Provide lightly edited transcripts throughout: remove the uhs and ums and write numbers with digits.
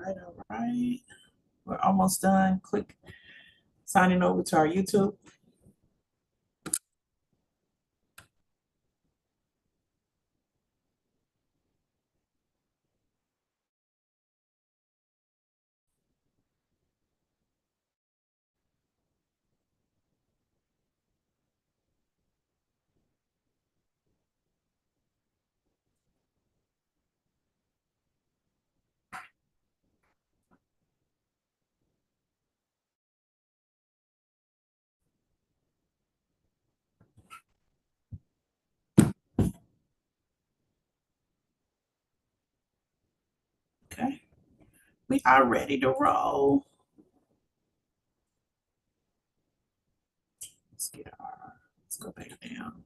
All right. We're almost done. Click signing over to our YouTube. Okay. We are ready to roll. Let's go back down.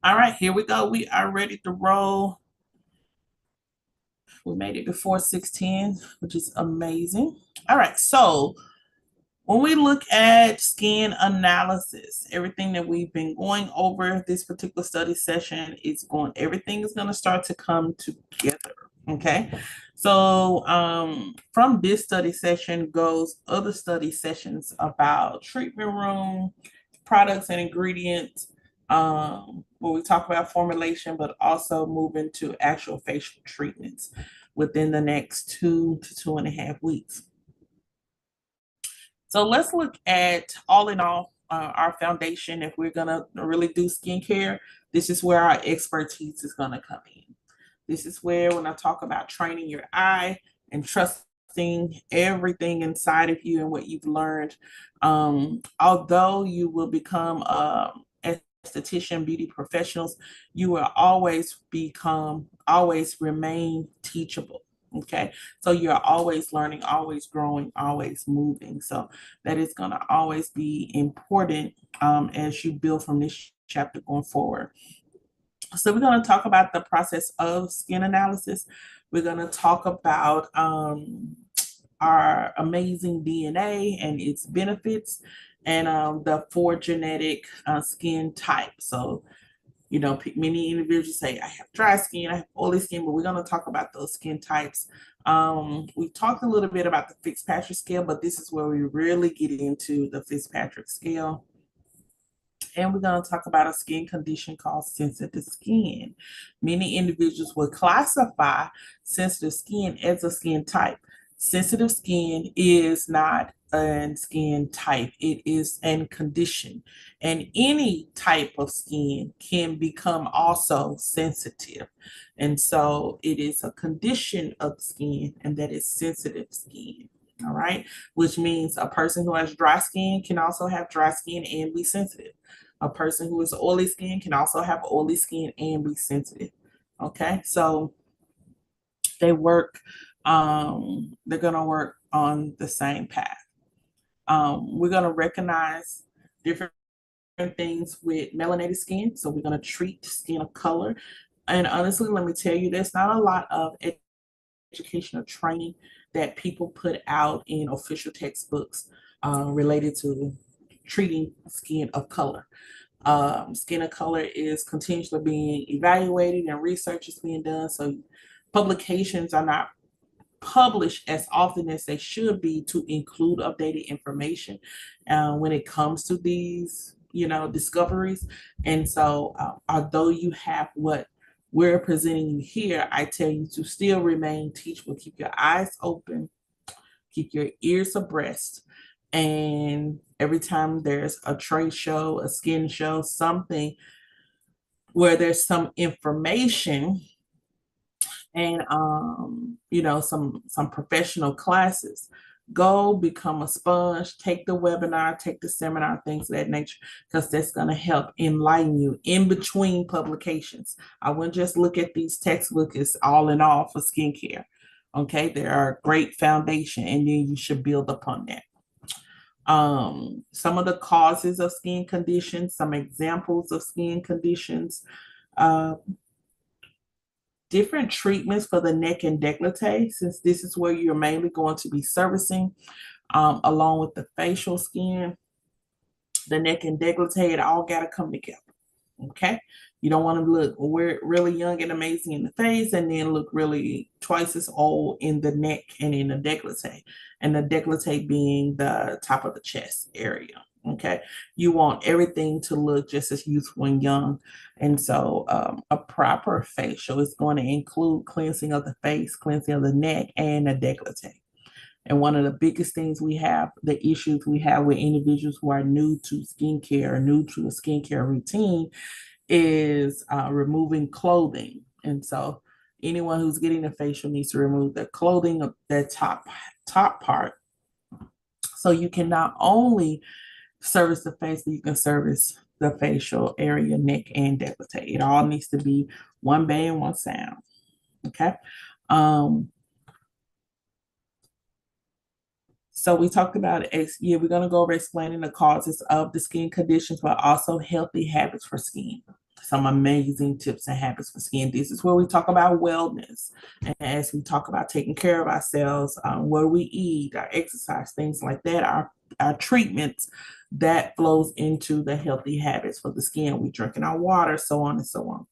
All right, here we go. We are ready to roll. We made it before 6:10, which is amazing. All right, so when we look at skin analysis, everything that we've been going over this particular study session everything is going to start to come together. Okay. So from this study session goes other study sessions about treatment room, products and ingredients, where we talk about formulation, but also move into actual facial treatments within the next 2 to 2.5 weeks. So let's look at all in all our foundation. If we're going to really do skincare, this is where our expertise is going to come in. This is where when I talk about training your eye and trusting everything inside of you and what you've learned, although you will become esthetician, beauty professionals, you will always remain teachable. Okay, so you're always learning, always growing, always moving. So that is going to always be important as you build from this chapter going forward. So we're going to talk about the process of skin analysis. We're going to talk about our amazing DNA and its benefits, and the 4 genetic skin types. So many individuals say, I have dry skin, I have oily skin, but we're going to talk about those skin types. We talked a little bit about the Fitzpatrick scale, but this is where we really get into the Fitzpatrick scale. And we're going to talk about a skin condition called sensitive skin. Many individuals will classify sensitive skin as a skin type. Sensitive skin is not a skin type, it is a condition. And any type of skin can become also sensitive. And so it is a condition of skin, and that is sensitive skin. All right, which means a person who has dry skin can also have dry skin and be sensitive. A person who is oily skin can also have oily skin and be sensitive. Okay, so they work, they're going to work on the same path. We're going to recognize different things with melanated skin. So we're going to treat skin of color. And honestly, let me tell you, there's not a lot of educational training that people put out in official textbooks related to treating skin of color. Skin of color is continuously being evaluated and research is being done. So publications are not published as often as they should be to include updated information when it comes to these, discoveries. And so although you have what we're presenting you here, I tell you to still remain teachable. Keep your eyes open, keep your ears abreast. And every time there's a trade show, a skin show, something where there's some information and some professional classes. Go become a sponge, take the webinar, take the seminar, things of that nature, because that's going to help enlighten you in between publications. I wouldn't just look at these textbooks as all in all for skincare. Okay, they are a great foundation, and then you should build upon that. Some of the causes of skin conditions, some examples of skin conditions, uh, different treatments for the neck and décolleté, since this is where you're mainly going to be servicing, along with the facial skin, the neck and décolleté, it all got to come together. Okay. You don't want to look really young and amazing in the face and then look really twice as old in the neck and in the décolleté, and the décolleté being the top of the chest area. Okay. You want everything to look just as youthful and young. And so a proper facial is going to include cleansing of the face, cleansing of the neck, and the décolleté. And one of the biggest things we have, the issues we have with individuals who are new to skincare, new to a skincare routine, is removing clothing. And so anyone who's getting a facial needs to remove the clothing of that top part. So you can not only service the face, but you can service the facial area, neck, and décolleté. It all needs to be one band, one sound. Okay. So we talked about we're going to go over explaining the causes of the skin conditions, but also healthy habits for skin. Some amazing tips and habits for skin. This is where we talk about wellness. And as we talk about taking care of ourselves, what we eat, our exercise, things like that, our treatments, that flows into the healthy habits for the skin. We drinking our water, so on and so on.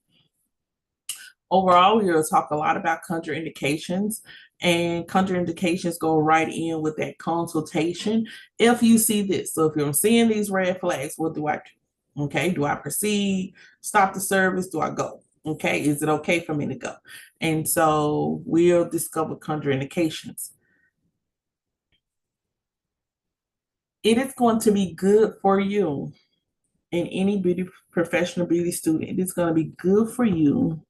Overall, we will talk a lot about contraindications, and contraindications go right in with that consultation. If you see this, so if you're seeing these red flags, what do I do? Okay, do I proceed, stop the service, do I go? Okay, is it okay for me to go? And so we'll discover contraindications. It is going to be good for you, and any professional beauty student, it is going to be good for you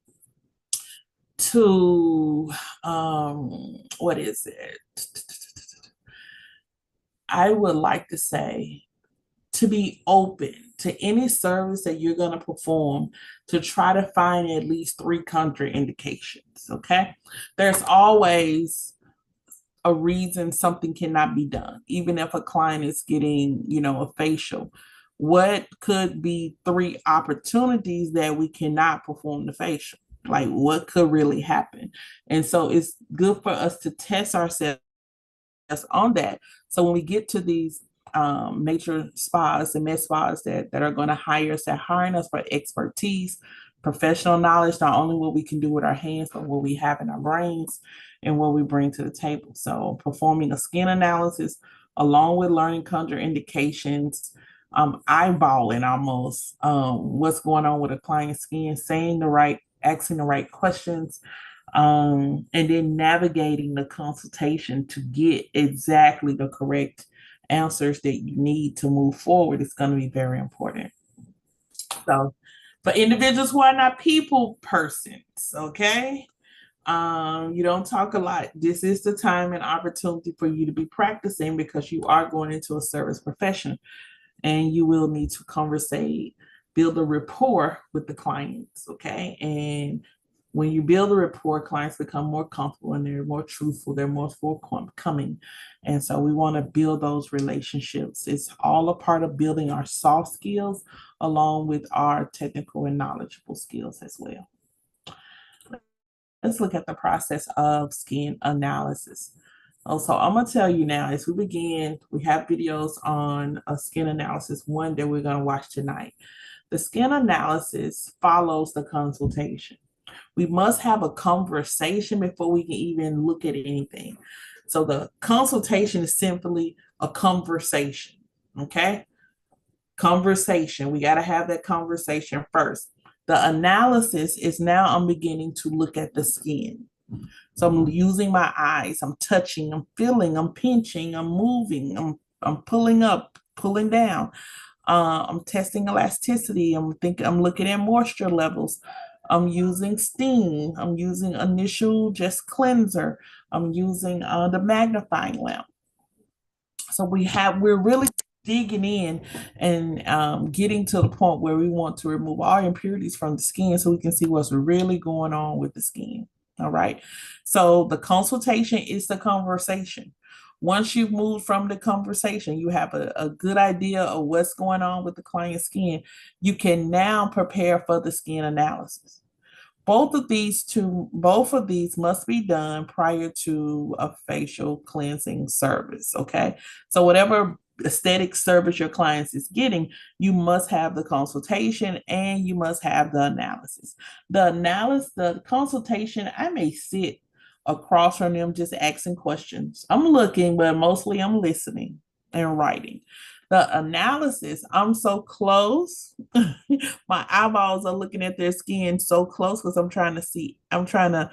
to what is it? I would like to say to be open to any service that you're going to perform, to try to find at least 3 contraindications. Okay. There's always a reason something cannot be done, even if a client is getting, a facial. What could be 3 opportunities that we cannot perform the facial? Like, what could really happen? And so it's good for us to test ourselves on that. So when we get to these major spas and med spas that are going to hire us, they're hiring us for expertise, professional knowledge, not only what we can do with our hands, but what we have in our brains and what we bring to the table. So performing a skin analysis along with learning contraindications, eyeballing almost what's going on with a client's skin, asking the right questions, and then navigating the consultation to get exactly the correct answers that you need to move forward is going to be very important. So for individuals who are not people persons, okay, you don't talk a lot. This is the time and opportunity for you to be practicing, because you are going into a service profession and you will need to conversate, build a rapport with the clients, okay? And when you build a rapport, clients become more comfortable and they're more truthful, they're more forthcoming. And so we want to build those relationships. It's all a part of building our soft skills along with our technical and knowledgeable skills as well. Let's look at the process of skin analysis. So I'm going to tell you now, as we begin, we have videos on a skin analysis, one that we're going to watch tonight. The skin analysis follows the consultation. We must have a conversation before we can even look at anything. So the consultation is simply a conversation, okay? Conversation. We got to have that conversation first. The analysis is now I'm beginning to look at the skin. So I'm using my eyes, I'm touching, I'm feeling, I'm pinching, I'm moving, I'm pulling up, pulling down. I'm testing elasticity. I'm looking at moisture levels. I'm using steam. I'm using initial just cleanser. I'm using the magnifying lamp. So we're really digging in and getting to the point where we want to remove all impurities from the skin so we can see what's really going on with the skin. All right. So the consultation is the conversation. Once you've moved from the conversation, you have a good idea of what's going on with the client's skin. You can now prepare for the skin analysis. Both of these must be done prior to a facial cleansing service. Okay. So whatever aesthetic service your clients is getting, you must have the consultation and you must have the analysis. The consultation, I may sit across from them just asking questions. I'm looking, but mostly I'm listening and writing. The analysis, I'm so close. My eyeballs are looking at their skin so close because I'm trying to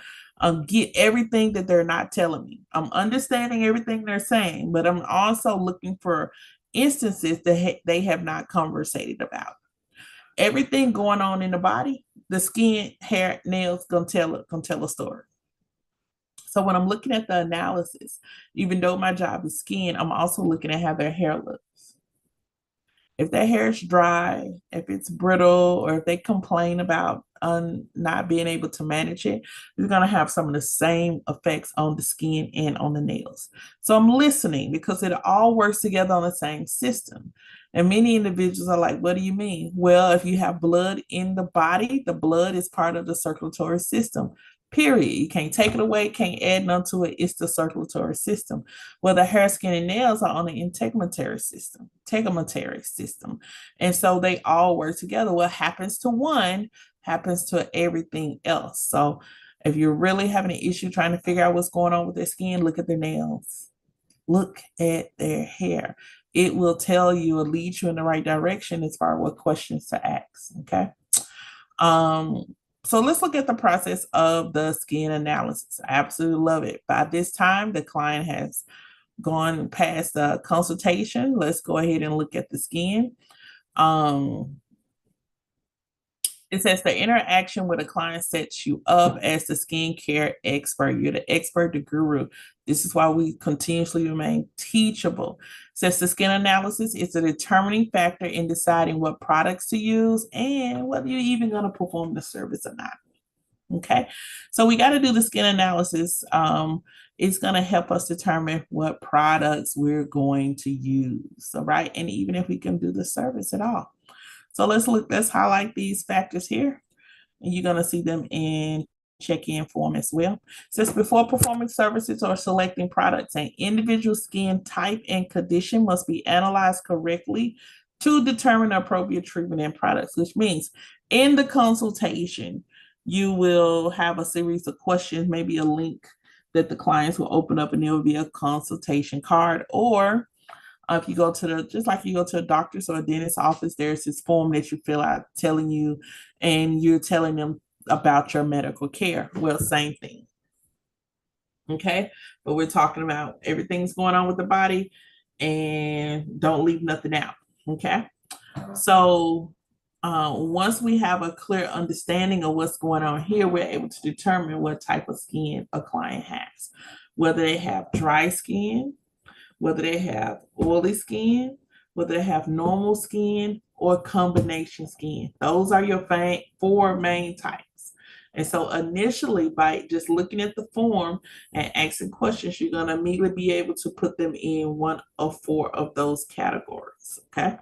get everything that they're not telling me. I'm understanding everything they're saying, but I'm also looking for instances that they have not conversated about. Everything going on in the body, the skin, hair, nails gonna tell a story. So when I'm looking at the analysis, even though my job is skin, I'm also looking at how their hair looks. If their hair is dry, if it's brittle, or if they complain about not being able to manage it, it's going to have some of the same effects on the skin and on the nails. So I'm listening because it all works together on the same system. And many individuals are like, what do you mean? Well, if you have blood in the body, the blood is part of the circulatory system. Period. You can't take it away, can't add none to it. It's the circulatory system. Well, the hair, skin, and nails are on the integumentary system. And so they all work together. What happens to one happens to everything else. So if you're really having an issue trying to figure out what's going on with their skin, look at their nails, look at their hair. It will tell you or lead you in the right direction as far as what questions to ask. Okay. So let's look at the process of the skin analysis. I absolutely love it. By this time, the client has gone past the consultation. Let's go ahead and look at the skin. It says the interaction with a client sets you up as the skincare expert. You're the expert, the guru. This is why we continuously remain teachable. It says the skin analysis is a determining factor in deciding what products to use and whether you're even going to perform the service or not. Okay, so we got to do the skin analysis. It's going to help us determine what products we're going to use. All right, and even if we can do the service at all. So let's highlight these factors here, and you're going to see them in check-in form as well. It says before performing services or selecting products, an individual skin type and condition must be analyzed correctly to determine appropriate treatment and products, which means in the consultation, you will have a series of questions, maybe a link that the clients will open up, and there will be a consultation card. Or if you go to just like you go to a doctor's or a dentist's office, there's this form that you fill out telling you, and you're telling them about your medical care. Well, same thing. Okay. But we're talking about everything's going on with the body and don't leave nothing out. Okay. So once we have a clear understanding of what's going on here, we're able to determine what type of skin a client has, whether they have dry skin, whether they have oily skin, whether they have normal skin, or combination skin. Those are your four main types. And so initially, by just looking at the form and asking questions, you're going to immediately be able to put them in one of four of those categories. Okay.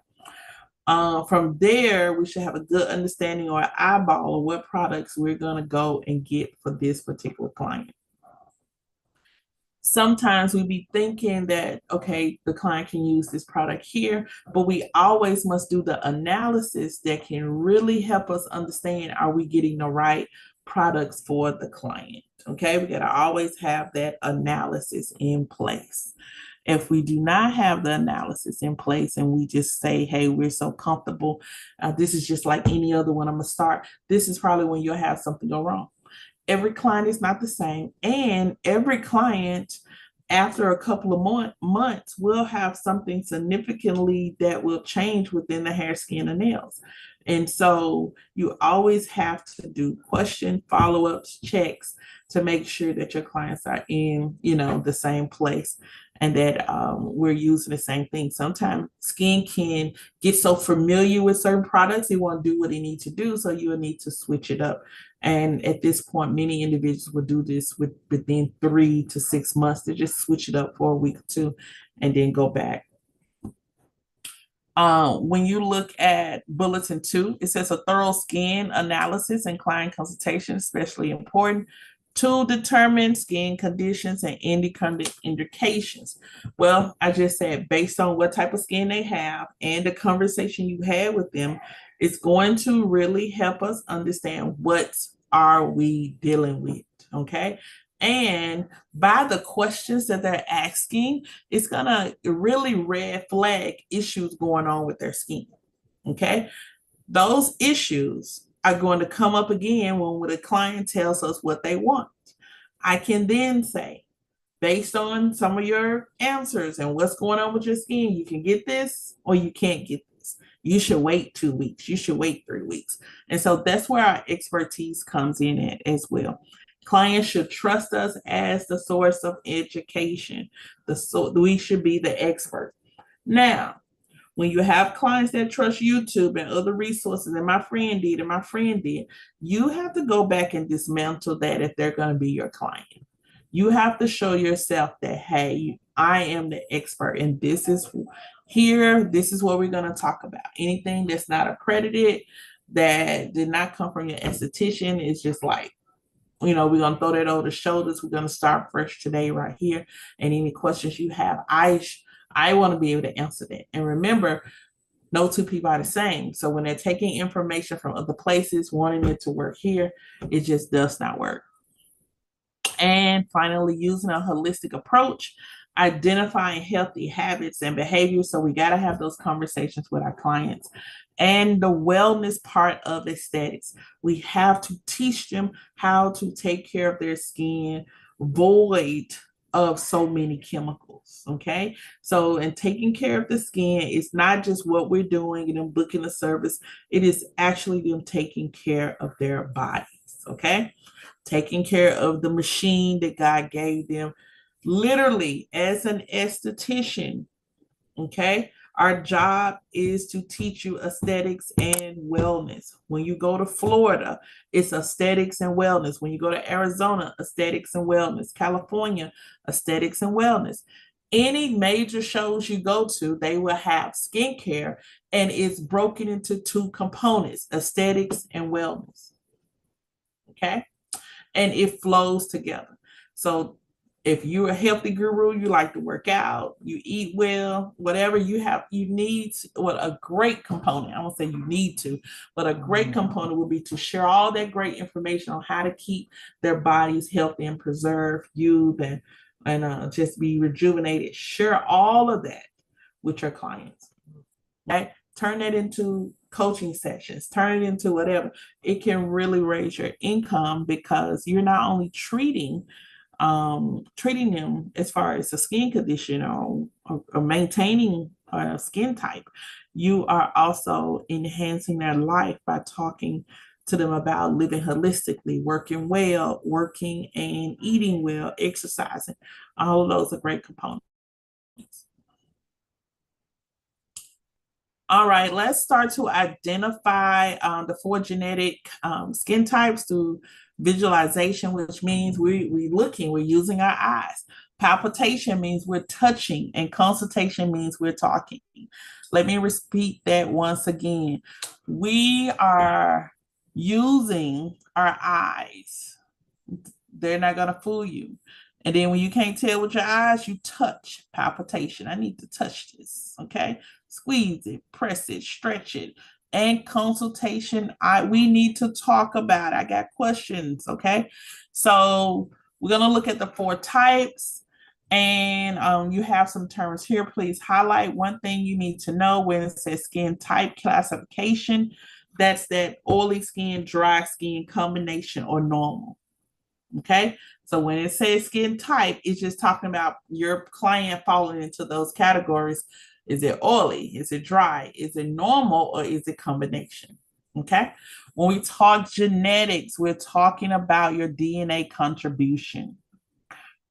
From there, we should have a good understanding or eyeball of what products we're going to go and get for this particular client. Sometimes we be thinking that, okay, the client can use this product here, but we always must do the analysis that can really help us understand, are we getting the right products for the client? Okay, we got to always have that analysis in place. If we do not have the analysis in place and we just say, hey, we're so comfortable, this is just like any other one, I'm going to start, this is probably when you'll have something go wrong. Every client is not the same, and every client after a couple of months, we'll have something significantly that will change within the hair, skin, and nails. And so you always have to do question follow-ups, checks to make sure that your clients are in, the same place and that we're using the same thing. Sometimes skin can get so familiar with certain products, it won't do what it needs to do. So you'll need to switch it up. And at this point, many individuals will do this within 3 to 6 months. They just switch it up for a week or two and then go back. When you look at bulletin 2, it says a thorough skin analysis and client consultation, especially important to determine skin conditions and indications. Well, I just said based on what type of skin they have and the conversation you had with them, it's going to really help us understand what are we dealing with, okay? And by the questions that they're asking, it's gonna really red flag issues going on with their skin, okay? Those issues are going to come up again when the client tells us what they want. I can then say, based on some of your answers and what's going on with your skin, you can get this or you can't get this. You should wait 2 weeks. You should wait 3 weeks. And so that's where our expertise comes in at as well. Clients should trust us as the source of education. We should be the expert. Now, when you have clients that trust YouTube and other resources, and my friend did, you have to go back and dismantle that if they're going to be your client. You have to show yourself that, hey, I am the expert, and this is what we're going to talk about. Anything that's not accredited, that did not come from your esthetician, is just like, we're going to throw that over the shoulders. We're going to start fresh today right here. And any questions you have, I want to be able to answer that. And remember, no two people are the same. So when they're taking information from other places, wanting it to work here, it just does not work. And finally, using a holistic approach, identifying healthy habits and behaviors. So we got to have those conversations with our clients. And the wellness part of aesthetics, we have to teach them how to take care of their skin, void of so many chemicals. Okay. So, and taking care of the skin is not just what we're doing and them booking a service, it is actually them taking care of their bodies. Okay. Taking care of the machine that God gave them, literally as an esthetician. Okay. Our job is to teach you aesthetics and wellness. When you go to Florida, it's aesthetics and wellness. When you go to Arizona, aesthetics and wellness. California, aesthetics and wellness. Any major shows you go to, they will have skincare, and it's broken into 2 components, aesthetics and wellness. Okay. And it flows together. So if you're a healthy guru, you like to work out, you eat well, whatever you need, a great component, I won't say you need to, but a great component would be to share all that great information on how to keep their bodies healthy and preserve youth and just be rejuvenated. Share all of that with your clients. Okay? Turn that into coaching sessions, turn it into whatever. It can really raise your income because you're not only treating them as far as a skin condition or maintaining a skin type, you are also enhancing their life by talking to them about living holistically, working well, working and eating well, exercising. All of those are great components. All right, let's start to identify the 4 genetic skin types through visualization, which means we're using our eyes. Palpation means we're touching, and consultation means we're talking. Let me repeat that once again. We are using our eyes. They're not going to fool you. And then when you can't tell with your eyes, you touch. Palpation. I need to touch this, okay? Squeeze it, press it, stretch it. And consultation, we need to talk about it. I got questions, okay? So we're going to look at the 4 types. And you have some terms here. Please highlight one thing you need to know when it says skin type classification. That's that oily skin, dry skin combination or normal. Okay, So when it says skin type, it's just talking about your client falling into those categories. Is it oily? Is it dry? Is it normal, or is it combination? Okay. When we talk genetics, we're talking about your DNA contribution.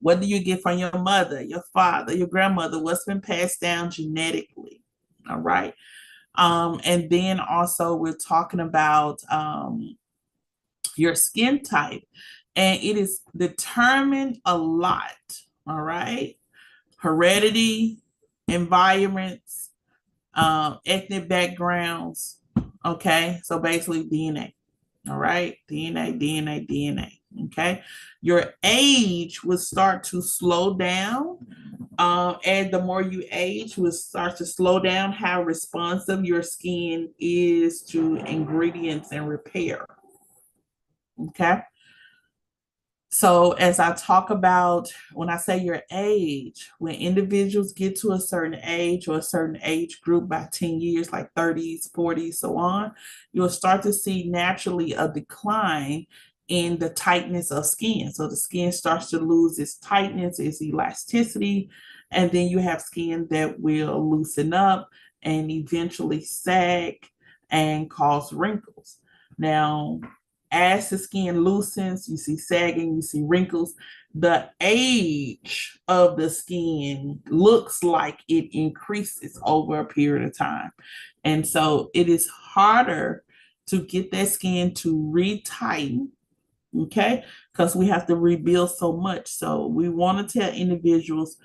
What do you get from your mother, your father, your grandmother? What's been passed down genetically? All right. And then also we're talking about your skin type, and it is determined a lot. All right. Heredity, environments, ethnic backgrounds. Okay. So basically DNA. All right. DNA. Okay. Your age will start to slow down. And the more you age, will start to slow down how responsive your skin is to ingredients and repair. Okay. So, as I talk about, when I say your age, when individuals get to a certain age or a certain age group by 10 years, like 30s, 40s, so on, you'll start to see naturally a decline in the tightness of skin. So, the skin starts to lose its tightness, its elasticity, and then you have skin that will loosen up and eventually sag and cause wrinkles. Now, as the skin loosens, you see sagging, you see wrinkles. The age of the skin looks like it increases over a period of time. And so it is harder to get that skin to retighten, okay? Because we have to rebuild so much. So we want to tell individuals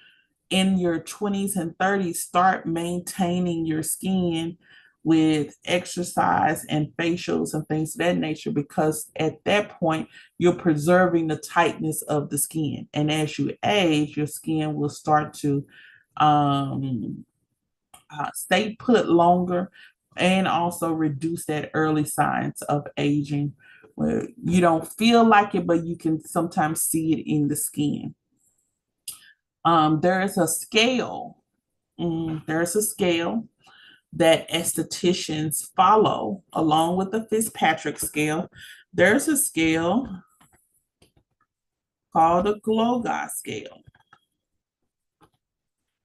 in your 20s and 30s, start maintaining your skin with exercise and facials and things of that nature, because at that point, you're preserving the tightness of the skin. And as you age, your skin will start to stay put longer and also reduce that early signs of aging where you don't feel like it, but you can sometimes see it in the skin. There is a scale. There's a scale that estheticians follow along with the Fitzpatrick scale. There's a scale called the Glogau scale.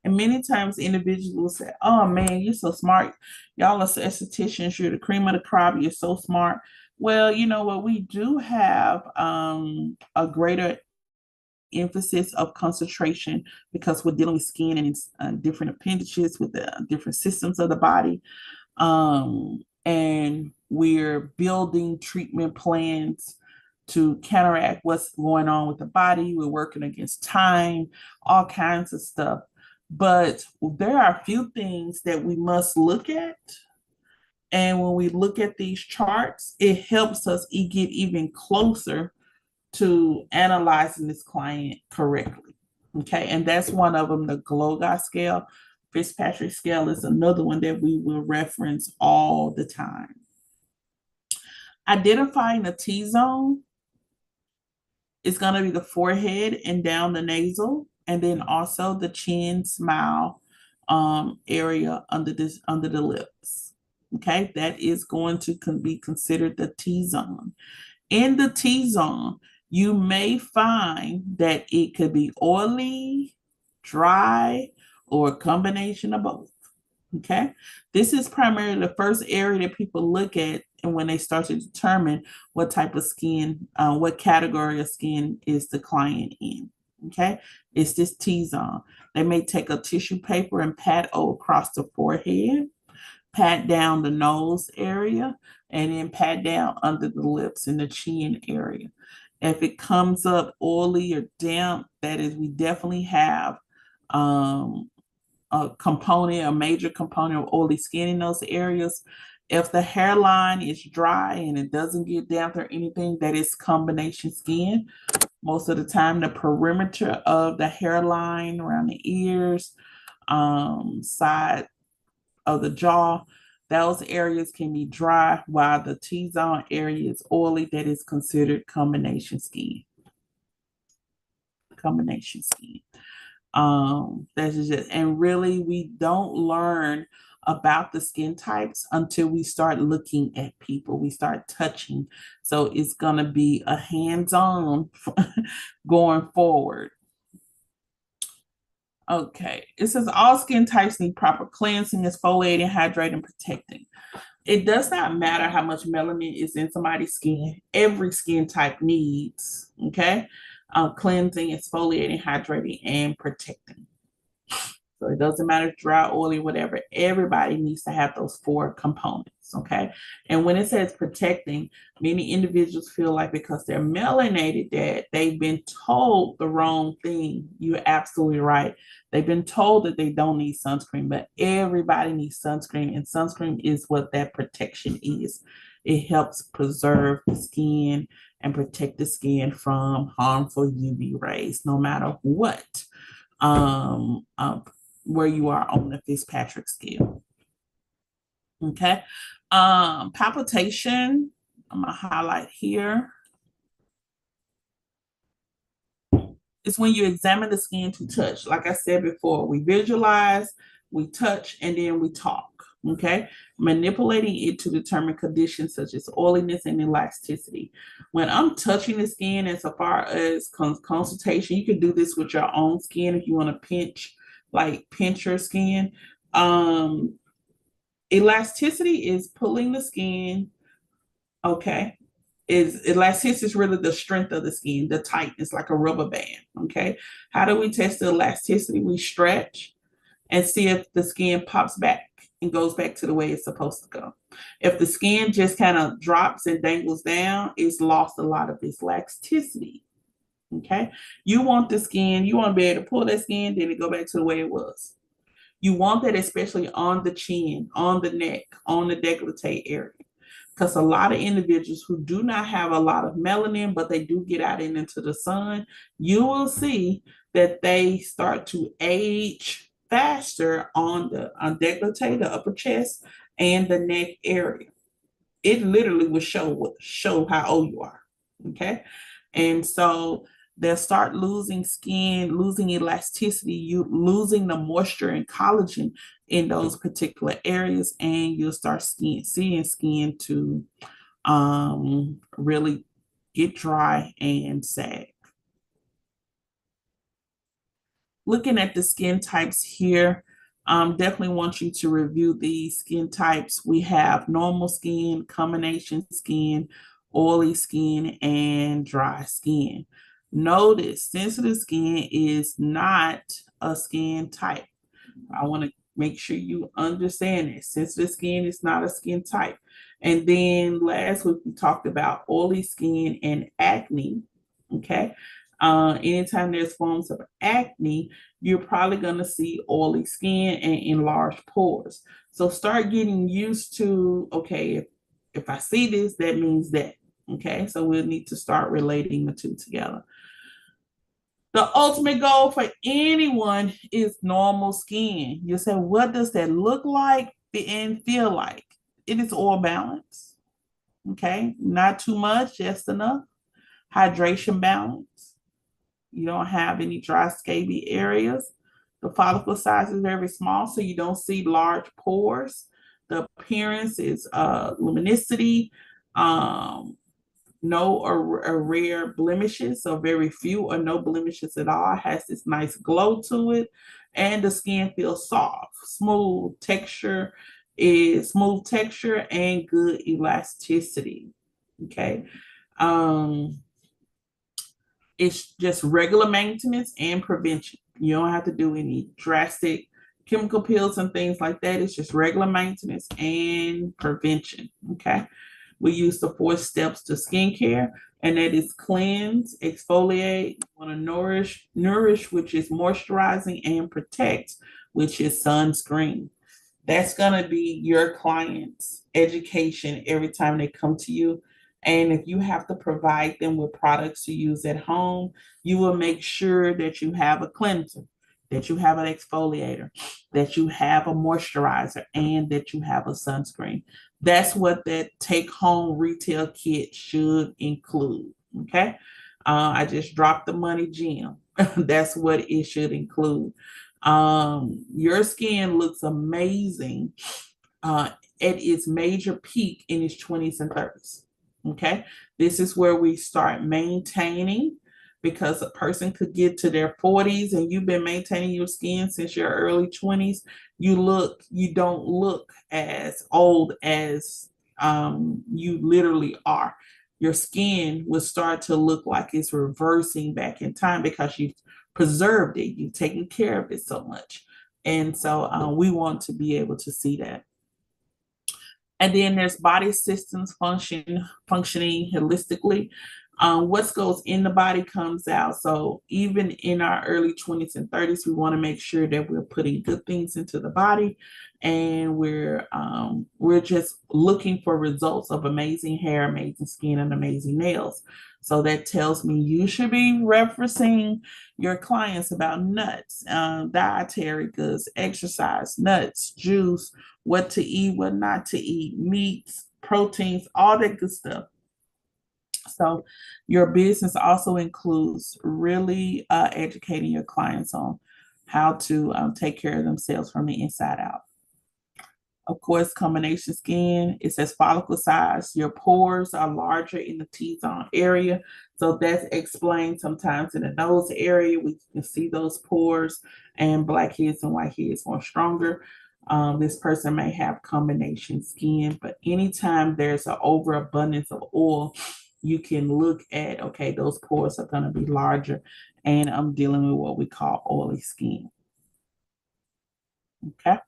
And many times individuals will say, oh man, you're so smart. Y'all are estheticians. You're the cream of the crop. You're so smart. Well, you know what? We do have a greater emphasis of concentration because we're dealing with skin and different appendages with the different systems of the body. And we're building treatment plans to counteract what's going on with the body. We're working against time, all kinds of stuff. But there are a few things that we must look at. And when we look at these charts, it helps us get even closer to analyzing this client correctly. Okay, and that's one of them, the Glogau scale. Fitzpatrick scale is another one that we will reference all the time. Identifying the T-zone is going to be the forehead and down the nasal, and then also the chin, smile area under the lips. Okay, that is going to be considered the T-zone. In the T-zone, you may find that it could be oily, dry, or a combination of both. Okay. This is primarily the first area that people look at and when they start to determine what type of skin, what category of skin is the client in. Okay. It's this T-zone. They may take a tissue paper and pat across the forehead, pat down the nose area, and then pat down under the lips and the chin area. If it comes up oily or damp, that is, we definitely have a major component of oily skin in those areas. If the hairline is dry and it doesn't get damp or anything, that is combination skin. Most of the time, the perimeter of the hairline around the ears, side of the jaw, those areas can be dry, while the T-zone area is oily. That is considered combination skin. Combination skin. That's just, and really, we don't learn about the skin types until we start looking at people, we start touching. So it's going to be a hands-on going forward. Okay, it says all skin types need proper cleansing, exfoliating, hydrating, protecting. It does not matter how much melanin is in somebody's skin. Every skin type needs, okay, cleansing, exfoliating, hydrating, and protecting. So it doesn't matter if dry, oily, whatever. Everybody needs to have those four components, okay? And when it says protecting, many individuals feel like because they're melanated that they've been told the wrong thing. You're absolutely right. They've been told that they don't need sunscreen, but everybody needs sunscreen, and sunscreen is what that protection is. It helps preserve the skin and protect the skin from harmful UV rays, no matter what. Um, um, where you are on the Fitzpatrick scale. Okay. Palpitation, I'm gonna highlight here. It's when you examine the skin to touch. Like I said before, we visualize, we touch, and then we talk. Okay. Manipulating it to determine conditions such as oiliness and elasticity. When I'm touching the skin, as far as consultation, you can do this with your own skin if you want to pinch your skin. Elasticity is pulling the skin. Okay. Elasticity is really the strength of the skin, the tightness, like a rubber band. Okay. How do we test the elasticity? We stretch and see if the skin pops back and goes back to the way it's supposed to go. If the skin just kind of drops and dangles down, it's lost a lot of its elasticity. Okay. You want the skin, you want to be able to pull that skin, then it go back to the way it was. You want that especially on the chin, on the neck, on the décolleté area. Because a lot of individuals who do not have a lot of melanin, but they do get out into the sun, you will see that they start to age faster on the décolleté, the upper chest, and the neck area. It literally will show how old you are. Okay. And so they'll start losing skin, losing elasticity, you losing the moisture and collagen in those particular areas, and you'll start seeing skin to really get dry and sag. Looking at the skin types here, definitely want you to review these skin types. We have normal skin, combination skin, oily skin, and dry skin. Notice sensitive skin is not a skin type. I want to make sure you understand it. Sensitive skin is not a skin type. And then last week we talked about oily skin and acne. Okay. Anytime there's forms of acne, you're probably going to see oily skin and enlarged pores. So start getting used to, okay, if I see this, that means that. Okay, so we'll need to start relating the two together. The ultimate goal for anyone is normal skin. You say, what does that look like and feel like? It is oil balance. Okay, not too much, just enough. Hydration balance. You don't have any dry, scaly areas. The follicle size is very small, so you don't see large pores. The appearance is luminosity, no or rare blemishes, so very few or no blemishes at all. It has this nice glow to it, and the skin feels soft, smooth texture and good elasticity. Okay. It's just regular maintenance and prevention. You don't have to do any drastic chemical pills and things like that. It's just regular maintenance and prevention. Okay. We use the 4 steps to skincare, and that is cleanse, exfoliate, you want to nourish, which is moisturizing, and protect, which is sunscreen. That's going to be your client's education every time they come to you. And if you have to provide them with products to use at home, you will make sure that you have a cleanser, that you have an exfoliator, that you have a moisturizer, and that you have a sunscreen. That's what that take-home retail kit should include. Okay. I just dropped the money gem. That's what it should include. Your skin looks amazing uh, at its major peak in its 20s and 30s. Okay, this is where we start maintaining, because a person could get to their 40s and you've been maintaining your skin since your early 20s. You don't look as old as you literally are. Your skin will start to look like it's reversing back in time because you've preserved it, you've taken care of it so much. And so we want to be able to see that. And then there's body systems functioning holistically. What goes in the body comes out. So even in our early 20s and 30s, we want to make sure that we're putting good things into the body, and we're just looking for results of amazing hair, amazing skin, and amazing nails. So that tells me you should be referencing your clients about nuts, dietary goods, exercise, nuts, juice, what to eat, what not to eat, meats, proteins, all that good stuff. So your business also includes really educating your clients on how to take care of themselves from the inside out. Of course, combination skin, it says follicle size. Your pores are larger in the T-zone area. So that's explained sometimes in the nose area. We can see those pores, and blackheads and whiteheads more stronger. This person may have combination skin, but anytime there's an overabundance of oil, you can look at, okay, those pores are going to be larger, and I'm dealing with what we call oily skin. Okay.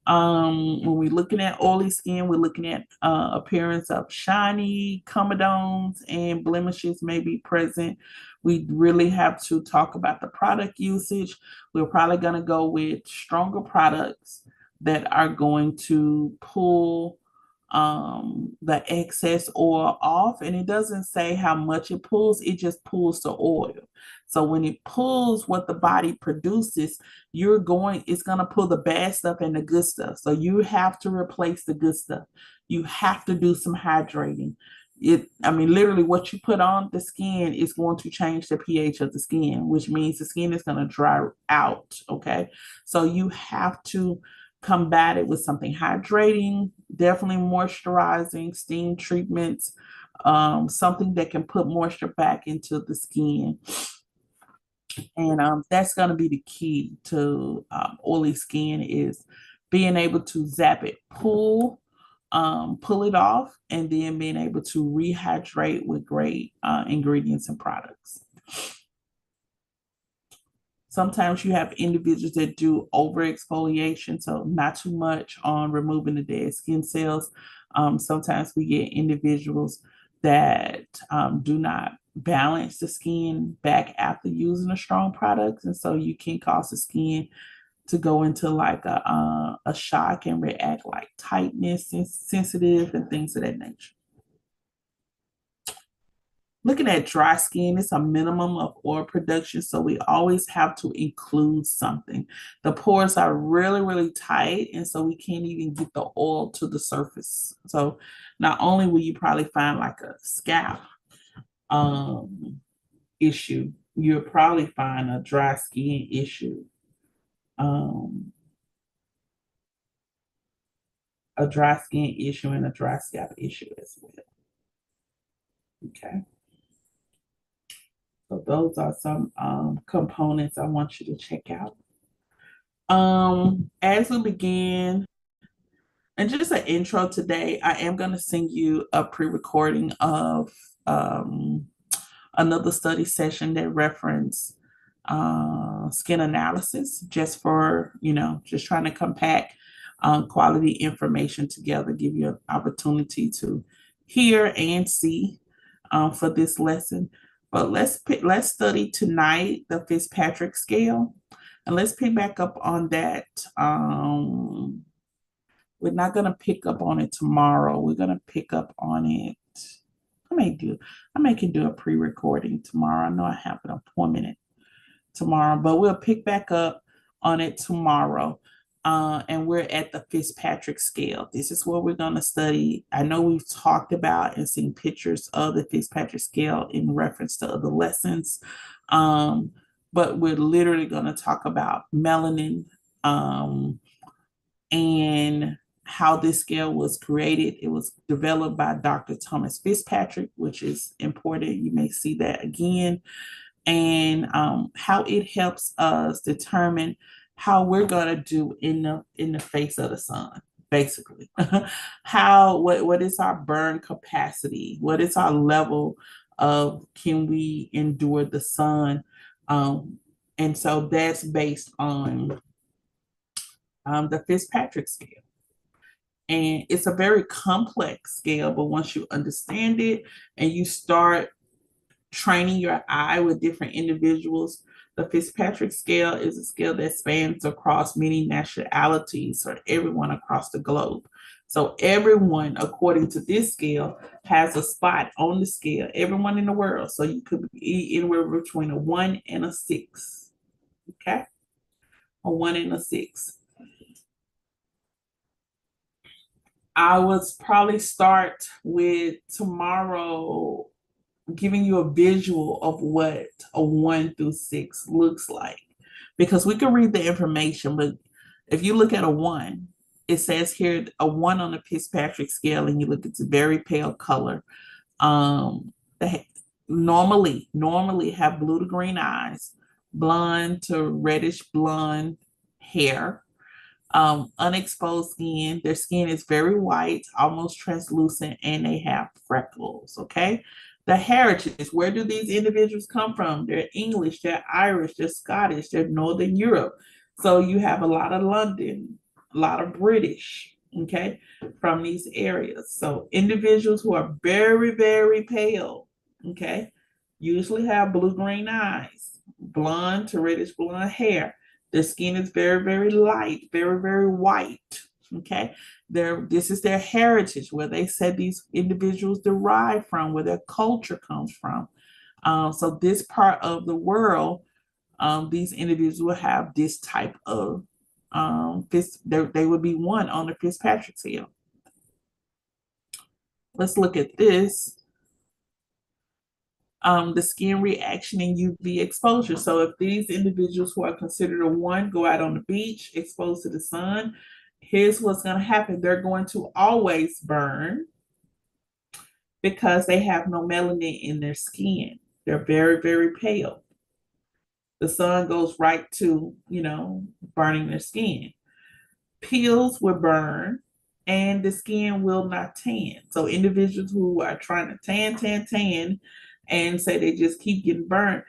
When we're looking at oily skin, we're looking at appearance of shiny comedones and blemishes may be present. We really have to talk about the product usage. We're probably going to go with stronger products that are going to pull the excess oil off. And it doesn't say how much it pulls, it just pulls the oil. So when it pulls what the body produces, it's going to pull the bad stuff and the good stuff. So you have to replace the good stuff. You have to do some hydrating. Literally what you put on the skin is going to change the pH of the skin, which means the skin is going to dry out. Okay. So you have to combat it with something hydrating, definitely moisturizing, steam treatments, something that can put moisture back into the skin. And that's going to be the key to oily skin, is being able to zap it, pull it off, and then being able to rehydrate with great ingredients and products. Sometimes you have individuals that do over exfoliation, so not too much on removing the dead skin cells. Sometimes we get individuals that do not balance the skin back after using a strong product, and so you can cause the skin to go into like a shock and react like tightness and sensitive and things of that nature. Looking at dry skin, it's a minimum of oil production, so we always have to include something. The pores are really, really tight, and so we can't even get the oil to the surface. So not only will you probably find like a scalp issue, you'll probably find a dry skin issue. A dry skin issue and a dry scalp issue as well. Okay. So those are some components I want you to check out. As we begin, and just an intro today, I am going to send you a pre-recording of another study session that reference skin analysis, just for, just trying to compact quality information together, give you an opportunity to hear and see for this lesson. But let's study tonight the Fitzpatrick scale, and let's pick back up on that. We're not going to pick up on it tomorrow. We're going to pick up on it. I may can do a pre-recording tomorrow. I know I have an appointment tomorrow, but we'll pick back up on it tomorrow. And we're at the Fitzpatrick scale. This is what we're going to study. I know we've talked about and seen pictures of the Fitzpatrick scale in reference to other lessons. but we're literally going to talk about melanin, and how this scale was created. It was developed by Dr. Thomas Fitzpatrick, which is important. You may see that again, and how it helps us determine how we're going to do in the face of the sun, basically. What is our burn capacity? What is our level of, can we endure the sun? And so that's based on the Fitzpatrick scale. And it's a very complex scale, but once you understand it and you start training your eye with different individuals, the Fitzpatrick scale is a scale that spans across many nationalities or everyone across the globe. So everyone, according to this scale, has a spot on the scale, everyone in the world. So you could be anywhere between a 1 and a 6. Okay? A 1 and a 6. I would probably start with tomorrow giving you a visual of what a 1 through 6 looks like. Because we can read the information, but if you look at a 1, it says here a 1 on the Fitzpatrick scale, and you look, it's a very pale color. They normally have blue to green eyes, blonde to reddish blonde hair, unexposed skin. Their skin is very white, almost translucent, and they have freckles. Okay. The heritage, where do these individuals come from? They're English, they're Irish, they're Scottish, they're Northern Europe. So you have a lot of London, a lot of British, okay, from these areas. So individuals who are very, very pale, okay, usually have blue-green eyes, blonde to reddish blonde hair. Their skin is very, very light, very, very white. Okay. This is their heritage, where they said these individuals derive from, where their culture comes from. So this part of the world, these individuals will have this type of they would be 1 on the Fitzpatrick scale. Let's look at this. The skin reaction and UV exposure. So if these individuals who are considered a 1 go out on the beach, exposed to the sun, here's what's going to happen. They're going to always burn because they have no melanin in their skin. They're very, very pale. The sun goes right to, burning their skin. Peels will burn and the skin will not tan. So individuals who are trying to tan, and say they just keep getting burned,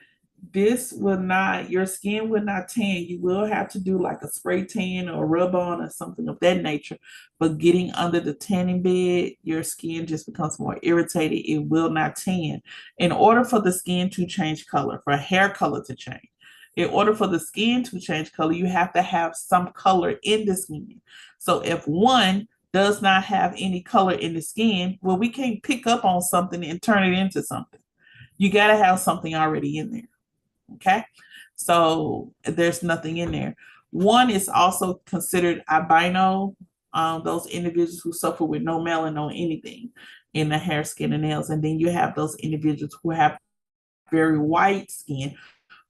your skin will not tan. You will have to do like a spray tan or rub on or something of that nature. But getting under the tanning bed, your skin just becomes more irritated. It will not tan. In order for the skin to change color, for hair color to change, in order for the skin to change color, you have to have some color in the skin. So if 1 does not have any color in the skin, well, we can't pick up on something and turn it into something. You got to have something already in there. Okay. So there's nothing in there. 1 is also considered albino, those individuals who suffer with no melanin or anything in the hair, skin, and nails. And then you have those individuals who have very white skin,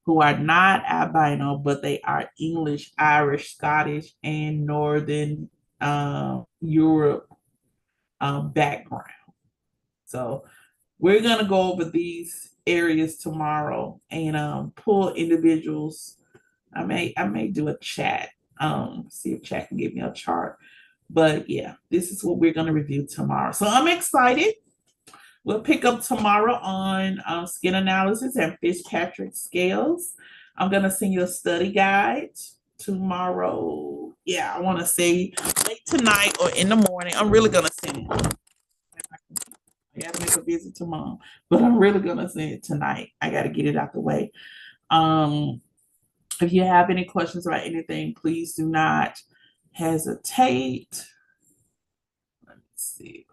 who are not albino, but they are English, Irish, Scottish, and Northern Europe background. So we're going to go over these areas tomorrow and pull individuals. I may do a chat, see if chat can give me a chart. But yeah, this is what we're going to review tomorrow. So I'm excited. We'll pick up tomorrow on skin analysis and Fitzpatrick scales. I'm going to send you a study guide tomorrow. Yeah, I want to say late tonight or in the morning. I'm really going to send it. I got to make a visit tomorrow, but I'm really going to send it tonight. I got to get it out the way. If you have any questions about anything, please do not hesitate. Let me see.